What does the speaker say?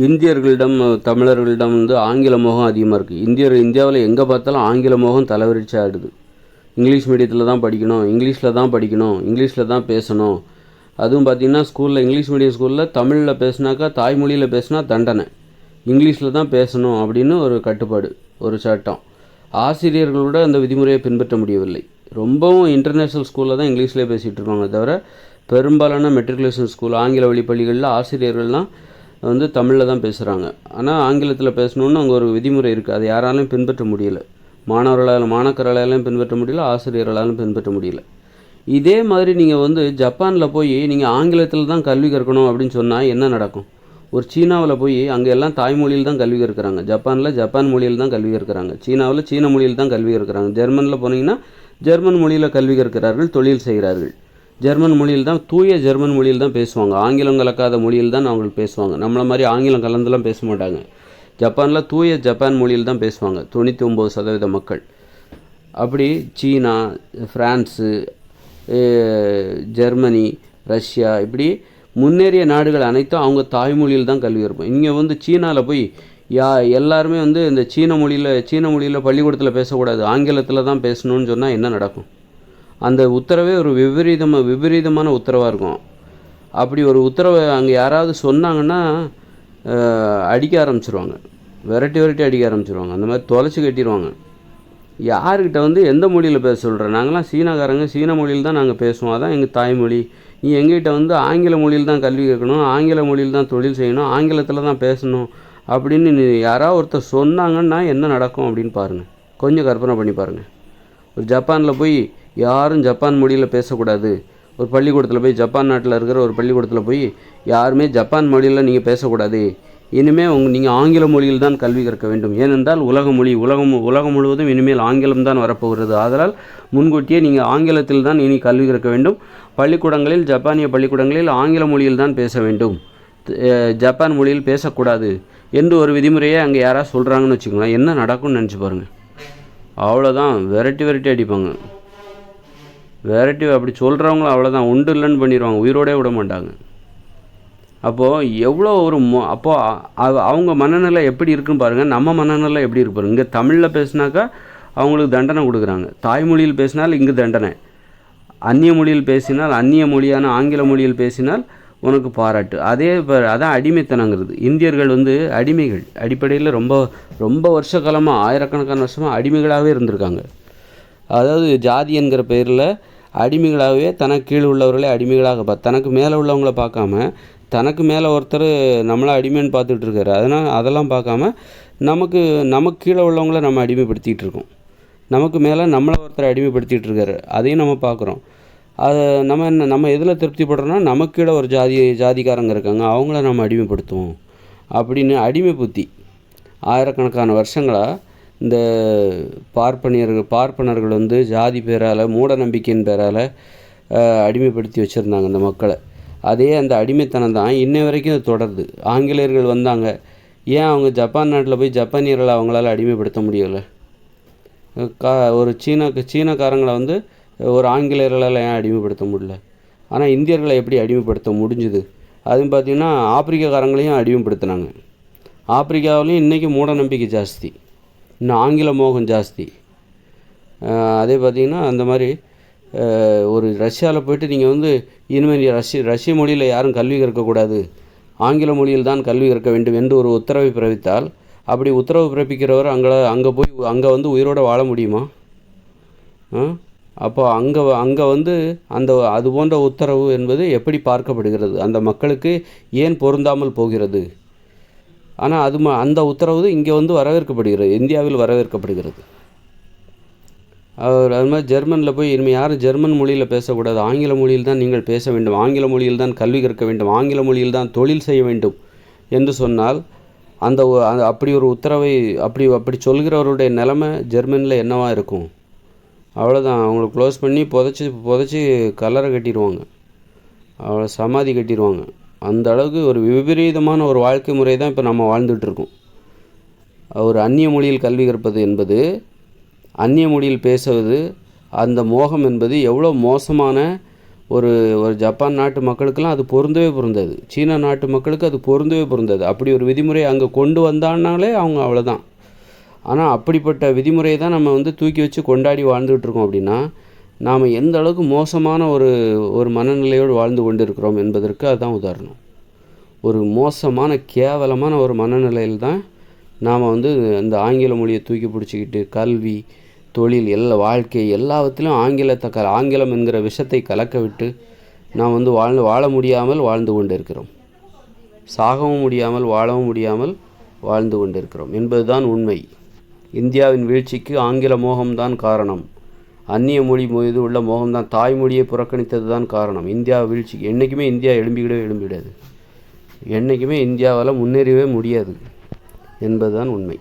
இந்தியர்களிடம் தமிழர்களிடம் வந்து ஆங்கில மோகம் அதிகமாக இருக்குது. இந்தியாவில் எங்கே பார்த்தாலும் ஆங்கில மோகம் தலைவிரிச்சு ஆடுது. இங்கிலீஷ் மீடியத்தில் தான் படிக்கணும், இங்கிலீஷில் தான் படிக்கணும், இங்கிலீஷில் தான் பேசணும். அதுவும் பார்த்திங்கன்னா ஸ்கூலில் இங்கிலீஷ் மீடியம் ஸ்கூலில் தமிழில் பேசினாக்கா தாய்மொழியில் பேசினா தண்டனை, இங்கிலீஷில் தான் பேசணும் அப்படின்னு ஒரு கட்டுப்பாடு, ஒரு சட்டம். ஆசிரியர்களோட அந்த விதிமுறையை பின்பற்ற முடியவில்லை. ரொம்பவும் இன்டர்நேஷ்னல் ஸ்கூலில் தான் இங்கிலீஷ்லேயே பேசிகிட்டு இருக்காங்க தவிர பெரும்பாலான மெட்ரிகுலேஷன் ஸ்கூல் ஆங்கில வழி பள்ளிகளில் ஆசிரியர்கள்லாம் வந்து தமிழில் தான் பேசுகிறாங்க. ஆனால் ஆங்கிலத்தில் பேசணுன்னு அங்கே ஒரு விதிமுறை இருக்குது. அது யாராலையும் பின்பற்ற முடியலை. மாணவர்களாலும் பின்பற்ற முடியல, ஆசிரியர்களாலும் பின்பற்ற முடியல. இதே மாதிரி நீங்கள் வந்து ஜப்பானில் போய் நீங்கள் ஆங்கிலத்தில் தான் கல்வி கற்கணும் அப்படின்னு சொன்னால் என்ன நடக்கும்? ஒரு சீனாவில் போய் அங்கே எல்லாம் தாய்மொழியில் தான் கல்வி கற்கிறாங்க. ஜப்பானில் ஜப்பான் மொழியில் தான் கல்வி கற்கிறாங்க. சீனாவில் சீன மொழியில் தான் கல்வி கற்கிறாங்க. ஜெர்மனில் போனீங்கன்னா ஜெர்மன் மொழியில் கல்வி கற்கிறார்கள், தொழில் செய்கிறார்கள். ஜெர்மன் மொழியில் தான், தூய ஜெர்மன் மொழியில் தான் பேசுவாங்க. ஆங்கிலம் கலக்காத மொழியில் தான் அவங்க பேசுவாங்க. நம்மளை மாதிரி ஆங்கிலம் கலந்துலாம் பேச மாட்டாங்க. ஜப்பானில் தூய ஜப்பான் மொழியில் தான் பேசுவாங்க 99% மக்கள். அப்படி சீனா, ஃப்ரான்ஸு, ஜெர்மனி, ரஷ்யா, இப்படி முன்னேறிய நாடுகள் அனைத்தும் அவங்க தாய்மொழியில் தான் கல்வி கற்போம். இங்கே வந்து சீனாவில் போய் எல்லாருமே வந்து இந்த சீன மொழியில் பள்ளிக்கூடத்தில் பேசக்கூடாது, ஆங்கிலத்தில் தான் பேசணும்னு சொன்னால் என்ன நடக்கும்? அந்த உத்தரவே ஒரு விபரீதமான உத்தரவாக இருக்கும். அப்படி ஒரு உத்தரவை அங்கே யாராவது சொன்னாங்கன்னா அடிக்க ஆரம்பிச்சிருவாங்க, விரட்டி அடிக்க ஆரம்பிச்சிருவாங்க. அந்த மாதிரி தொலைச்சி கட்டிடுவாங்க. யார்கிட்ட வந்து எந்த மொழியில் பேச சொல்கிறேன்? நாங்களாம் சீனாக்காரங்க, சீன மொழியில் தான் நாங்கள் பேசுவோம், அதான் எங்கள் தாய்மொழி. நீ எங்ககிட்ட வந்து ஆங்கில மொழியில் தான் கல்வி கேட்கணும், ஆங்கில மொழியில் தான் தொழில் செய்யணும், ஆங்கிலத்தில் தான் பேசணும் அப்படின்னு யாராவது ஒருத்தர் சொன்னாங்கன்னா என்ன நடக்கும் அப்படின்னு பாருங்கள். கொஞ்சம் கற்பனை பண்ணி பாருங்கள். ஒரு ஜப்பானில் போய் யாரும் ஜப்பான் மொழியில் பேசக்கூடாது. ஒரு பள்ளிக்கூடத்தில் போய், ஜப்பான் நாட்டில் இருக்கிற ஒரு பள்ளிக்கூடத்தில் போய் யாருமே ஜப்பான் மொழியில் நீங்கள் பேசக்கூடாது, இனிமேல் நீங்கள் ஆங்கில மொழியில் தான் கல்வி கற்க வேண்டும். ஏனென்றால் உலகம் முழுவதும் இனிமேல் ஆங்கிலம் தான் வரப்போகிறது. ஆதலால் முன்கூட்டியே நீங்கள் ஆங்கிலத்தில் தான் இனி கல்வி கற்க வேண்டும். பள்ளிக்கூடங்களில், ஜப்பானிய பள்ளிக்கூடங்களில் ஆங்கில மொழியில் தான் பேச வேண்டும், ஜப்பான் மொழியில் பேசக்கூடாது என்று ஒரு விதிமுறையை அங்கே யாராவது சொல்கிறாங்கன்னு வச்சுக்கோங்களேன். என்ன நடக்கும்னு நினச்சி பாருங்கள். அவ்வளோதான், விரட்டி அடிப்பாங்க. அப்படி சொல்கிறவங்களும் அவ்வளோதான், உண்டு இல்லைன்னு பண்ணிடுவாங்க, உயிரோடே விட மாட்டாங்க. அப்போது எவ்வளோ ஒரு அப்போது அவங்க மனநிலை எப்படி இருக்குன்னு பாருங்கள், நம்ம மனநிலை எப்படி இருக்கு பாருங்கள். இங்கே தமிழில் பேசினாக்கா அவங்களுக்கு தண்டனை கொடுக்குறாங்க, தாய்மொழியில் பேசினால் இங்கு தண்டனை, அந்நிய மொழியில் பேசினால், அந்நிய மொழியான ஆங்கில மொழியில் பேசினால் உனக்கு பாராட்டு. அதான் அடிமைத்தனங்கிறது. இந்தியர்கள் வந்து அடிமைகள், அடிப்படையில் ரொம்ப வருஷ காலமாக, ஆயிரக்கணக்கான வருஷமாக அடிமைகளாகவே இருந்திருக்காங்க. அதாவது ஜாதி என்கிற பெயரில் அடிமைகளாகவே, தனக்கு கீழே உள்ளவர்களே அடிமைகளாக தனக்கு மேலே உள்ளவங்கள பார்க்காம, தனக்கு மேலே ஒருத்தர் நம்மளை அடிமைன்னு பார்த்துட்டு இருக்காரு. அதெல்லாம் பார்க்காம நமக்கு கீழே உள்ளவங்கள நம்ம அடிமைப்படுத்திகிட்டு இருக்கோம். நமக்கு மேலே நம்மளை ஒருத்தர் அடிமைப்படுத்திகிட்டு இருக்காரு, அதையும் நம்ம பார்க்குறோம். அதை நம்ம எதில் திருப்திப்படுறோன்னா, நமக்கு கீழே ஒரு ஜாதிக்காரங்க இருக்காங்க, அவங்கள நம்ம அடிமைப்படுத்துவோம் அப்படின்னு அடிமை புத்தி ஆயிரக்கணக்கான வருஷங்களாக இந்த பார்ப்பனர்கள் வந்து ஜாதி பேரால், மூட நம்பிக்கையின் பேரால் அடிமைப்படுத்தி வச்சுருந்தாங்க அந்த மக்களை. அந்த அடிமைத்தனம் தான் இன்னை வரைக்கும் அது தொடருது. ஆங்கிலேயர்கள் வந்தாங்க, ஏன் அவங்க ஜப்பான் நாட்டில் போய் ஜப்பானியர்களை அவங்களால அடிமைப்படுத்த முடியலை? ஒரு சீனக்காரங்களை வந்து ஒரு ஆங்கிலேயர்களால் ஏன் அடிமைப்படுத்த முடியல? ஆனால் இந்தியர்களை எப்படி அடிமைப்படுத்த முடிஞ்சுது? அதுவும் பார்த்திங்கன்னா ஆப்பிரிக்காக்காரங்களையும் அடிமைப்படுத்தினாங்க. ஆப்பிரிக்காவிலையும் இன்றைக்கி மூட நம்பிக்கை ஜாஸ்தி, இன்னும் ஆங்கில மோகம் ஜாஸ்தி. அதே பார்த்திங்கன்னா அந்த மாதிரி ஒரு ரஷ்யாவில் போய்ட்டு நீங்கள் வந்து இனிமேல் ரஷ்ய மொழியில் யாரும் கல்வி கற்கக்கூடாது, ஆங்கில மொழியில் தான் கல்வி கற்க வேண்டும் என்று ஒரு உத்தரவை பிறப்பித்தால், அப்படி உத்தரவு பிறப்பிக்கிறவர் அங்கே வந்து உயிரோடு வாழ முடியுமா? அப்போ அங்கே வந்து அது போன்ற உத்தரவு என்பது எப்படி பார்க்கப்படுகிறது? அந்த மக்களுக்கு ஏன் பொருந்தாமல் போகிறது? ஆனால் அந்த உத்தரவு இங்கே வந்து வரவேற்கப்படுகிறது, இந்தியாவில் வரவேற்கப்படுகிறது. அது மாதிரி ஜெர்மனில் போய் இனிமேல் யாரும் ஜெர்மன் மொழியில் பேசக்கூடாது, ஆங்கில மொழியில் தான் நீங்கள் பேச வேண்டும், ஆங்கில மொழியில் தான் கல்வி கற்க வேண்டும், ஆங்கில மொழியில் தான் தொழில் செய்ய வேண்டும் என்று சொன்னால், அப்படி ஒரு உத்தரவை அப்படி சொல்கிறவருடைய நிலைமை ஜெர்மனியில் என்னவாக இருக்கும்? அவ்வளோதான், அவங்கள க்ளோஸ் பண்ணி புதைச்சி கல்லறை கட்டிடுவாங்க, அவ்வளோ சமாதி கட்டிடுவாங்க. அந்த அளவுக்கு ஒரு விபரீதமான ஒரு வாழ்க்கை முறை தான் இப்போ நம்ம வாழ்ந்துட்டுருக்கோம். ஒரு அந்நிய மொழியில் கல்வி கற்பது என்பது, அந்நிய மொழியில் பேசுவது, அந்த மோகம் என்பது எவ்வளோ மோசமான ஒரு ஒரு ஜப்பான் நாட்டு மக்களுக்கெல்லாம் அது பொருந்தாது. சீனா நாட்டு மக்களுக்கு அது பொருந்தாது. அப்படி ஒரு விதிமுறை அங்கே கொண்டு வந்தான்னாலே அவங்க அவ்வளோதான். ஆனால் அப்படிப்பட்ட விதிமுறையை தான் நம்ம வந்து தூக்கி வச்சு கொண்டாடி வாழ்ந்துகிட்டு இருக்கோம். அப்படின்னா நாம் எந்த அளவுக்கு மோசமான ஒரு மனநிலையோடு வாழ்ந்து கொண்டு இருக்கிறோம் என்பதற்கு அதுதான் உதாரணம். ஒரு மோசமான கேவலமான ஒரு மனநிலையில் தான் நாம் வந்து இந்த ஆங்கில மொழியை தூக்கி பிடிச்சிக்கிட்டு கல்வி, தொழில், வாழ்க்கை எல்லாவற்றிலும் ஆங்கிலம் என்கிற விஷத்தை கலக்க விட்டு நாம் வந்து வாழ முடியாமல் வாழ்ந்து கொண்டு இருக்கிறோம். சாகவும் முடியாமல் வாழவும் முடியாமல் வாழ்ந்து கொண்டிருக்கிறோம் என்பதுதான் உண்மை. இந்தியாவின் வீழ்ச்சிக்கு ஆங்கில மோகம்தான் காரணம். அந்நிய மொழி மீது உள்ள மோகம்தான், தாய்மொழியை புறக்கணித்தது தான் காரணம். இந்தியா வீழ்ச்சிக்கு என்றைக்குமே இந்தியா எழும்பிவிடாது. என்றைக்குமே இந்தியாவால் முன்னேறவே முடியாது என்பதுதான் உண்மை.